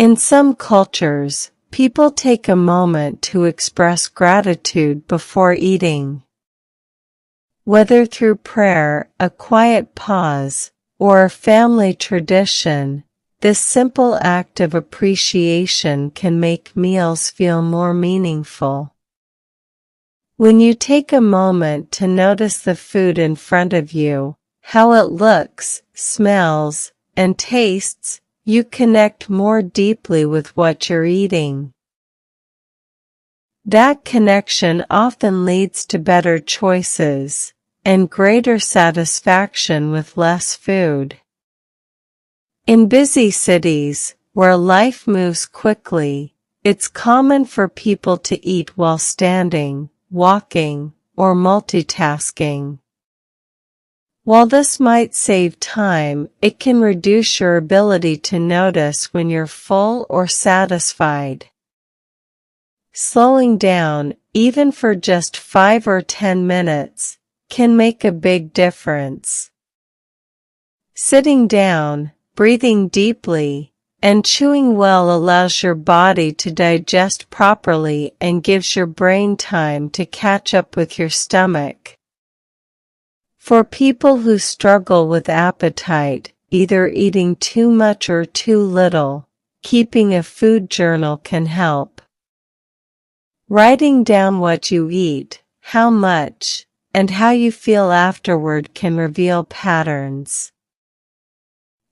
In some cultures, people take a moment to express gratitude before eating. Whether through prayer, a quiet pause, or a family tradition, this simple act of appreciation can make meals feel more meaningful. When you take a moment to notice the food in front of you, how it looks, smells, and tastes, you connect more deeply with what you're eating. That connection often leads to better choices and greater satisfaction with less food. In busy cities, where life moves quickly, it's common for people to eat while standing, walking, or multitasking. While this might save time, it can reduce your ability to notice when you're full or satisfied. Slowing down, even for just 5 or 10 minutes, can make a big difference. Sitting down, breathing deeply, and chewing well allows your body to digest properly and gives your brain time to catch up with your stomach. For people who struggle with appetite, either eating too much or too little, keeping a food journal can help. Writing down what you eat, how much, and how you feel afterward can reveal patterns.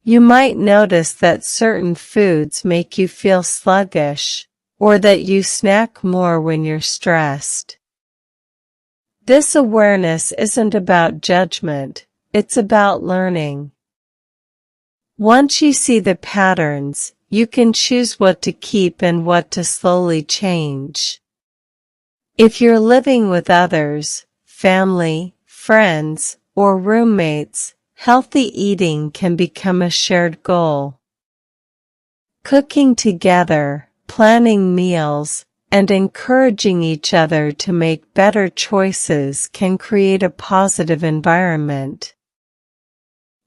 You might notice that certain foods make you feel sluggish, or that you snack more when you're stressed. This awareness isn't about judgment, it's about learning. Once you see the patterns, you can choose what to keep and what to slowly change. If you're living with others, family, friends, or roommates, healthy eating can become a shared goal. Cooking together, planning meals, and encouraging each other to make better choices can create a positive environment.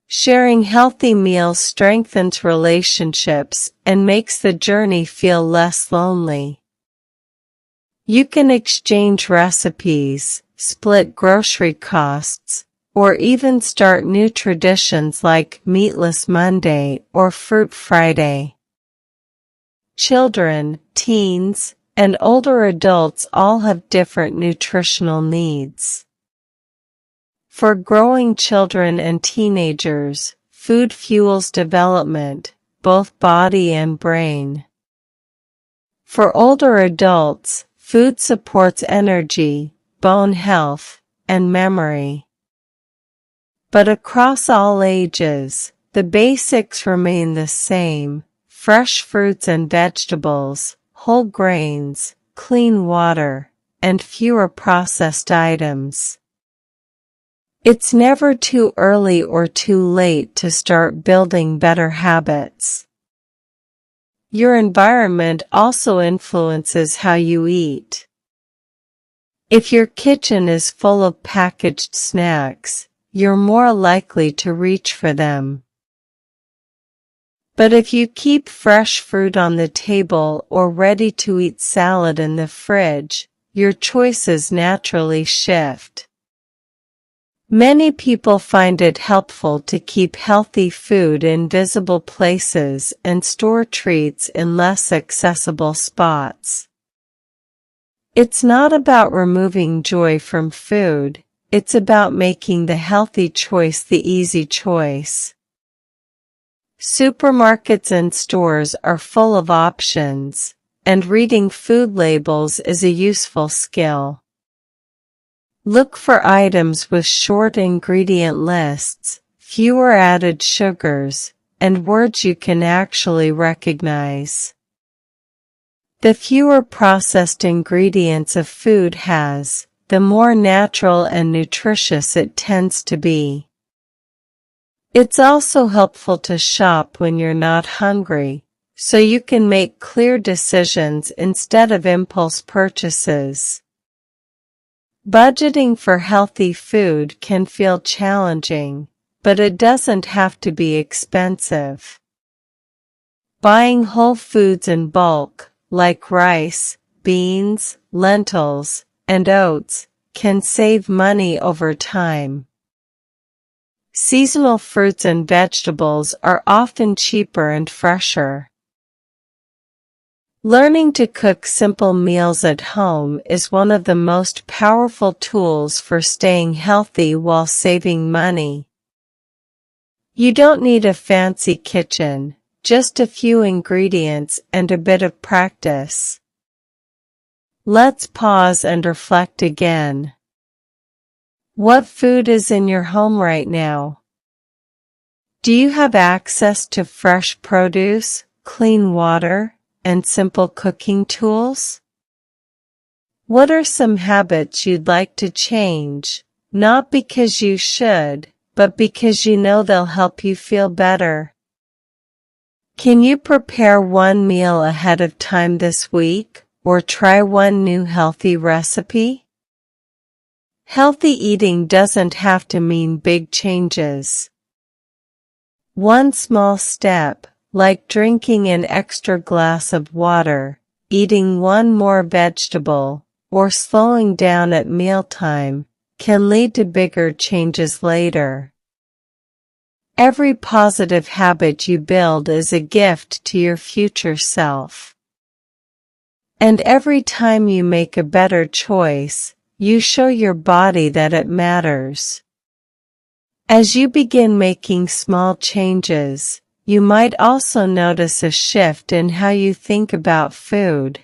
Sharing healthy meals strengthens relationships and makes the journey feel less lonely. You can exchange recipes, split grocery costs, or even start new traditions like Meatless Monday or Fruit Friday. Children, teens, and older adults all have different nutritional needs. For growing children and teenagers, food fuels development, both body and brain. For older adults, food supports energy, bone health, and memory. But across all ages, the basics remain the same: fresh fruits and vegetables, whole grains, clean water, and fewer processed items. It's never too early or too late to start building better habits. Your environment also influences how you eat. If your kitchen is full of packaged snacks, you're more likely to reach for them. But if you keep fresh fruit on the table or ready-to-eat salad in the fridge, your choices naturally shift. Many people find it helpful to keep healthy food in visible places and store treats in less accessible spots. It's not about removing joy from food, it's about making the healthy choice the easy choice. Supermarkets and stores are full of options, and reading food labels is a useful skill. Look for items with short ingredient lists, fewer added sugars, and words you can actually recognize. The fewer processed ingredients a food has, the more natural and nutritious it tends to be. It's also helpful to shop when you're not hungry, so you can make clear decisions instead of impulse purchases. Budgeting for healthy food can feel challenging, but it doesn't have to be expensive. Buying whole foods in bulk, like rice, beans, lentils, and oats, can save money over time. Seasonal fruits and vegetables are often cheaper and fresher. Learning to cook simple meals at home is one of the most powerful tools for staying healthy while saving money. You don't need a fancy kitchen, just a few ingredients and a bit of practice. Let's pause and reflect again. What food is in your home right now? Do you have access to fresh produce, clean water, and simple cooking tools? What are some habits you'd like to change, not because you should, but because you know they'll help you feel better? Can you prepare one meal ahead of time this week, or try one new healthy recipe? Healthy eating doesn't have to mean big changes. One small step, like drinking an extra glass of water, eating one more vegetable, or slowing down at mealtime, can lead to bigger changes later. Every positive habit you build is a gift to your future self. And every time you make a better choice, you show your body that it matters. As you begin making small changes, you might also notice a shift in how you think about food.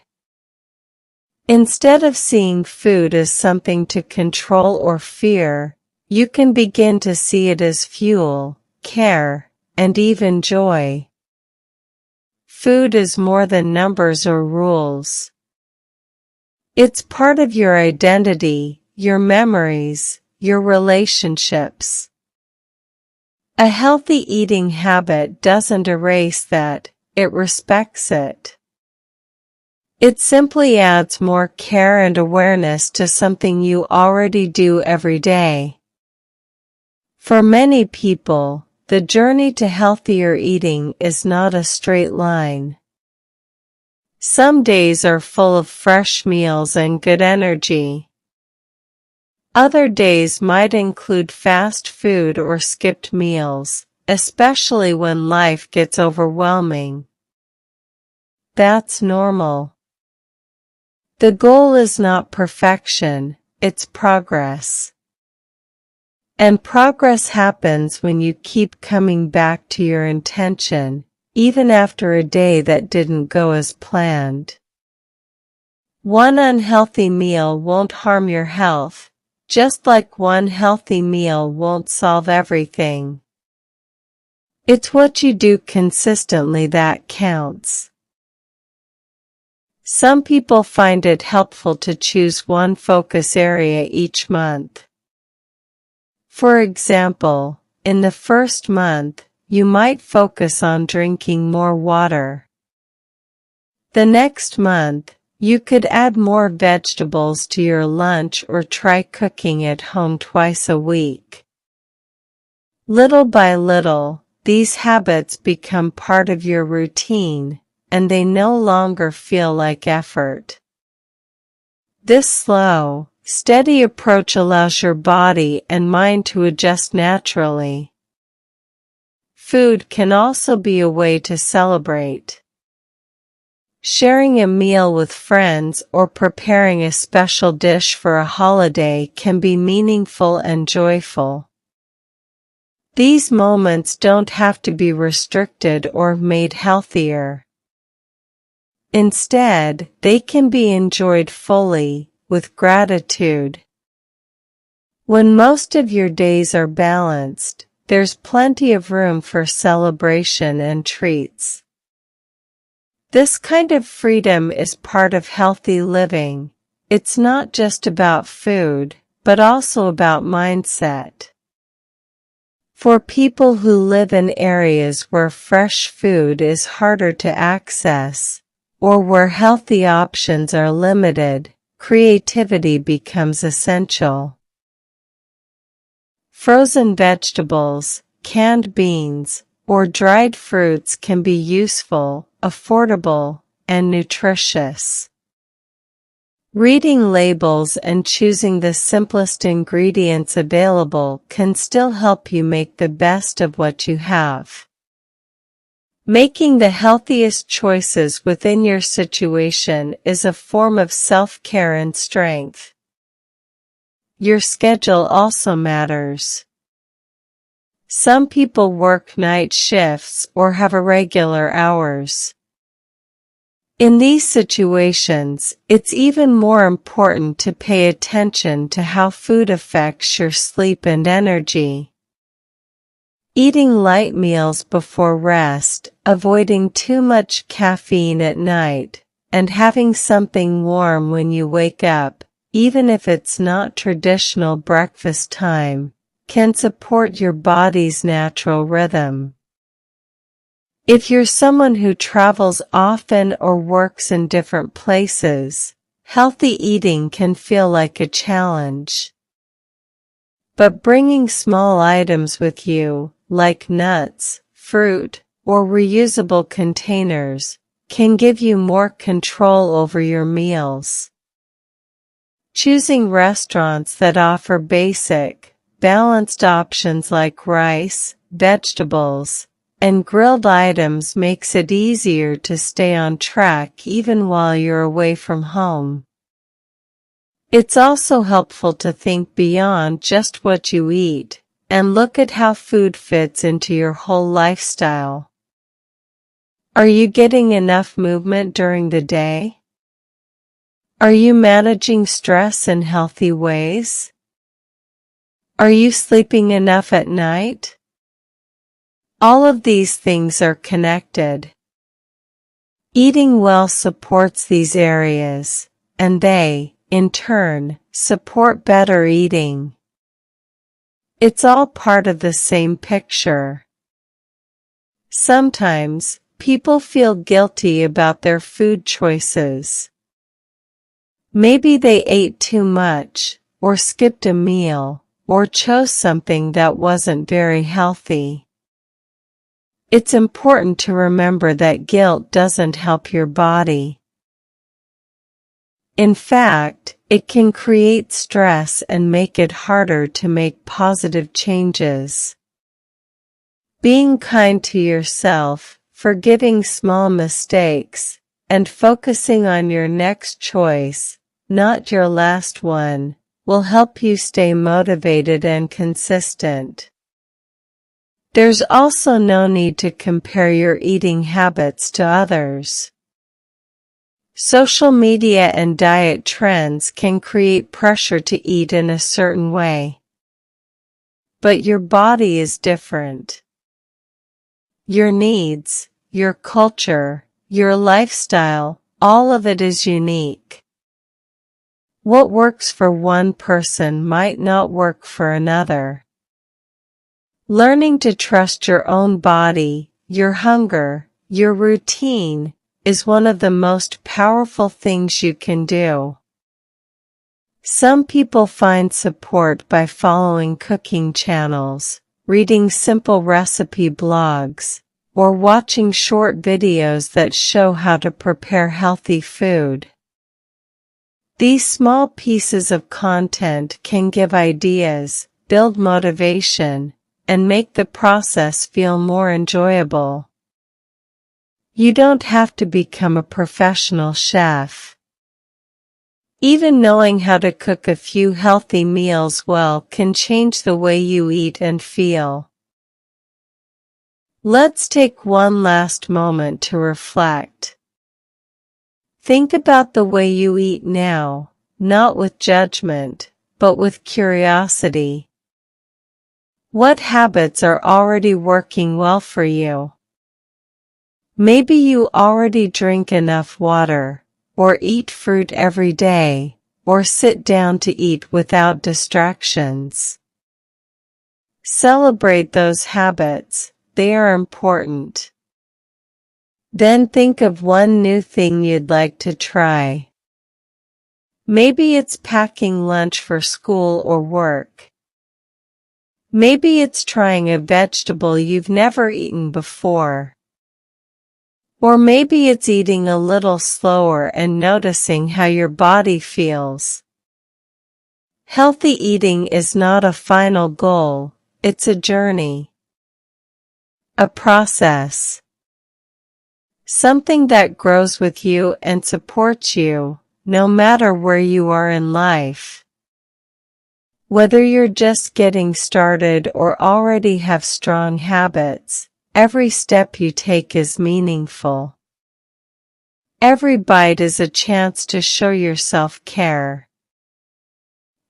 Instead of seeing food as something to control or fear, you can begin to see it as fuel, care, and even joy. Food is more than numbers or rules. It's part of your identity, your memories, your relationships. A healthy eating habit doesn't erase that, it respects it. It simply adds more care and awareness to something you already do every day. For many people, the journey to healthier eating is not a straight line. Some days are full of fresh meals and good energy. Other days might include fast food or skipped meals, especially when life gets overwhelming. That's normal. The goal is not perfection, it's progress. And progress happens when you keep coming back to your intention, even after a day that didn't go as planned. One unhealthy meal won't harm your health, just like one healthy meal won't solve everything. It's what you do consistently that counts. Some people find it helpful to choose one focus area each month. For example, in the first month, you might focus on drinking more water. The next month, you could add more vegetables to your lunch or try cooking at home twice a week. Little by little, these habits become part of your routine, and they no longer feel like effort. This slow, steady approach allows your body and mind to adjust naturally. Food can also be a way to celebrate. Sharing a meal with friends or preparing a special dish for a holiday can be meaningful and joyful. These moments don't have to be restricted or made healthier. Instead, they can be enjoyed fully, with gratitude. When most of your days are balanced, there's plenty of room for celebration and treats. This kind of freedom is part of healthy living. It's not just about food, but also about mindset. For people who live in areas where fresh food is harder to access, or where healthy options are limited, creativity becomes essential. Frozen vegetables, canned beans, or dried fruits can be useful, affordable, and nutritious. Reading labels and choosing the simplest ingredients available can still help you make the best of what you have. Making the healthiest choices within your situation is a form of self-care and strength. Your schedule also matters. Some people work night shifts or have irregular hours. In these situations, it's even more important to pay attention to how food affects your sleep and energy. Eating light meals before rest, avoiding too much caffeine at night, and having something warm when you wake up, even if it's not traditional breakfast time, can support your body's natural rhythm. If you're someone who travels often or works in different places, healthy eating can feel like a challenge. But bringing small items with you, like nuts, fruit, or reusable containers, can give you more control over your meals. Choosing restaurants that offer basic, balanced options like rice, vegetables, and grilled items makes it easier to stay on track even while you're away from home. It's also helpful to think beyond just what you eat, and look at how food fits into your whole lifestyle. Are you getting enough movement during the day? Are you managing stress in healthy ways? Are you sleeping enough at night? All of these things are connected. Eating well supports these areas, and they, in turn, support better eating. It's all part of the same picture. Sometimes, people feel guilty about their food choices. Maybe they ate too much, or skipped a meal, or chose something that wasn't very healthy. It's important to remember that guilt doesn't help your body. In fact, it can create stress and make it harder to make positive changes. Being kind to yourself, forgiving small mistakes, and focusing on your next choice, not your last one, will help you stay motivated and consistent. There's also no need to compare your eating habits to others. Social media and diet trends can create pressure to eat in a certain way. But your body is different. Your needs, your culture, your lifestyle, all of it is unique. What works for one person might not work for another. Learning to trust your own body, your hunger, your routine, is one of the most powerful things you can do. Some people find support by following cooking channels, reading simple recipe blogs, or watching short videos that show how to prepare healthy food. These small pieces of content can give ideas, build motivation, and make the process feel more enjoyable. You don't have to become a professional chef. Even knowing how to cook a few healthy meals well can change the way you eat and feel. Let's take one last moment to reflect. Think about the way you eat now, not with judgment, but with curiosity. What habits are already working well for you? Maybe you already drink enough water, or eat fruit every day, or sit down to eat without distractions. Celebrate those habits, they are important. Then think of one new thing you'd like to try. Maybe it's packing lunch for school or work. Maybe it's trying a vegetable you've never eaten before. Or maybe it's eating a little slower and noticing how your body feels. Healthy eating is not a final goal, it's a journey. A process. Something that grows with you and supports you, no matter where you are in life. Whether you're just getting started or already have strong habits, every step you take is meaningful. Every bite is a chance to show yourself care.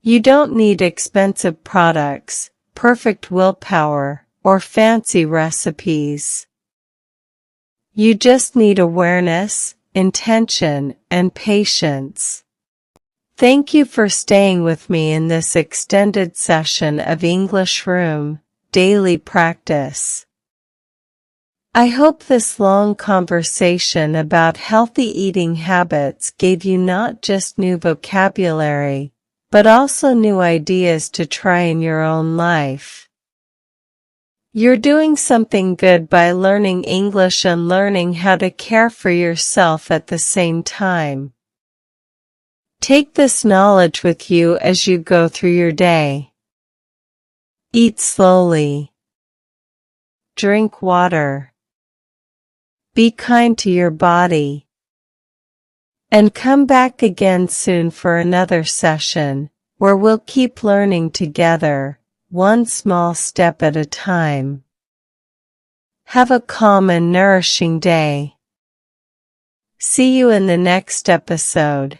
You don't need expensive products, perfect willpower, or fancy recipes. You just need awareness, intention, and patience. Thank you for staying with me in this extended session of Englishroom, Daily Practice. I hope this long conversation about healthy eating habits gave you not just new vocabulary, but also new ideas to try in your own life. You're doing something good by learning English and learning how to care for yourself at the same time. Take this knowledge with you as you go through your day. Eat slowly. Drink water. Be kind to your body. And come back again soon for another session, where we'll keep learning together, one small step at a time. Have a calm and nourishing day. See you in the next episode.